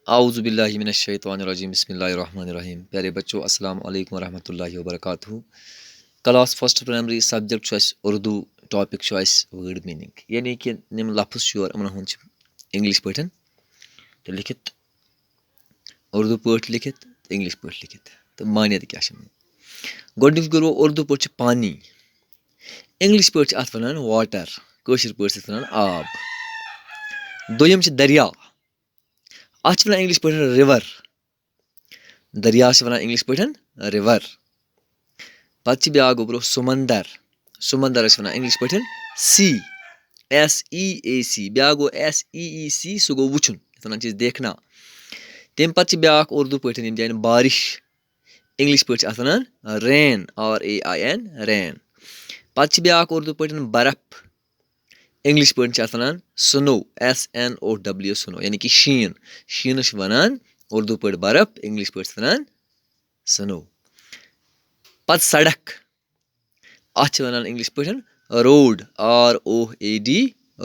आऊज़ुबिल्लाहि मिनश्शैतानिर्रजीम बिस्मिल्लाहिर्रहमानिर्रहीम। प्यारे बच्चों, अस्सलाम वालेकुम रहमतुल्लाहि व बरकातुहू। Class first primary subject Urdu, topic word meaning, यानी कि निम लफ्ज़ यमन इंग्लिश पे तो लिखित, उर्दू पे लिखित, इंग्लिश पे लिखित, तो मानियत क्या गोडनिक गो उर्दू पे पानी, इंग्लिश पे अत वन वाटर, कशर पे वन आब। दोयम दरिया, अत इंग्लिश पे रिवर, दरिया वन इंग्लिश पे रिवर। पत् ब्या ब्रो समंदर, समंदर वन इंग्लिश पे सी, SEAC। ब्या गो SEEC, सह गो वुचुन, वन देखना। तम पे ब्या उर्दू पे जान बारिश, इंग्लिश पे वन रेन, RAIN रेन। पत् ब्या उर्दू पे बर्फ, इंग्लिश पे वन स्नो, SNOW स्नो, यानी कि शीन। शीन वन उर्दू पे बर्फ, इंग्लिश पे वन स्नो। पत् सड़क, अत वन इंग्लिश पे रोड, ROAD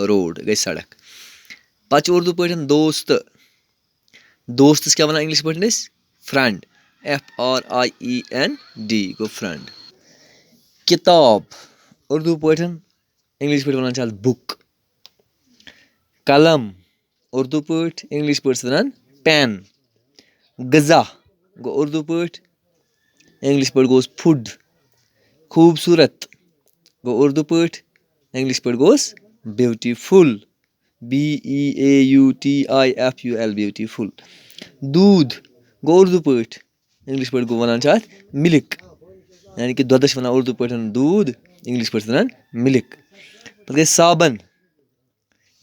रोड, गई सड़क। पत् उर्दू पे दोस्त, दोस्त क्या वन इंग्लिश पे फ्रेंड, FRIEND गो फ्रेंड। किताब, उर्दू पे इंग्लिश पे वन बुक। कलम, उर्दू पे इंग्लिश पे वन पेन। गज़ा गो उर्दू पे इंग्लिश पे गोस फूड। खूबसूरत गो उर्दू पे इंग्लिश पे गोस ब्यूटीफुल, BEAUTIFUL ब्यूटीफुल। दूध गो उर्दू पे इंग्लिश पे गो वन मिल्क, यानी कि दुदस वन उर्दू पे दूध, इंग्लिश पे वन मिल्क। पे गई साबन,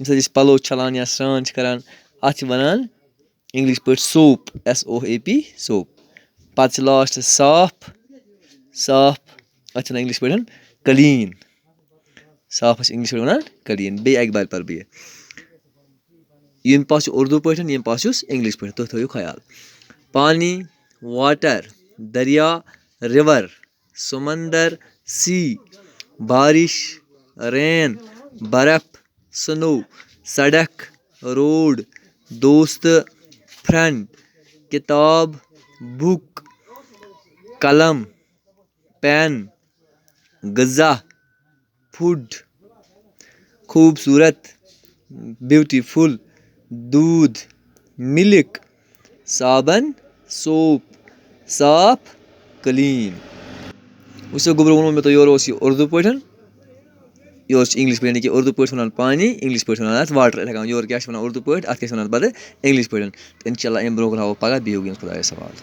ये पलो छलान या स्नान करान, अत वन इंग्लिश पे सोप, SOAP सोप। पत् लास्ट साफ, साफ अत इंग्लिश पे क्लीन, साफ इंग्लिश पे वन क्लीन। बे अक बार पर बे यम पास उर्दू पे, यम पास इंग्लिश पे, तो थो ख्याल। पानी वाटर, दरिया रिवर, समंदर सी, बारिश रेन, बर्फ स्नो, सड़क रोड, दोस्त फ्रेंड, किताब बुक, कलम पेन, गज़ा फूड, खूबसूरत ब्यूटीफुल, दूध मिल्क, साबन सोप, साफ क्लीन। वो गोब्रो वो मे तो योर उर्दू पे, योर इंग्लिश पे, यानी कि उर्दू पे वन पानी, इंग्लिश पे वन वाटर। योर क्या उर्दू पे, अत क्या वन पे इंग्लिश पे। इंशाल्लाह अम ब्रो हाव पगह, बेहू खुदा सवाल।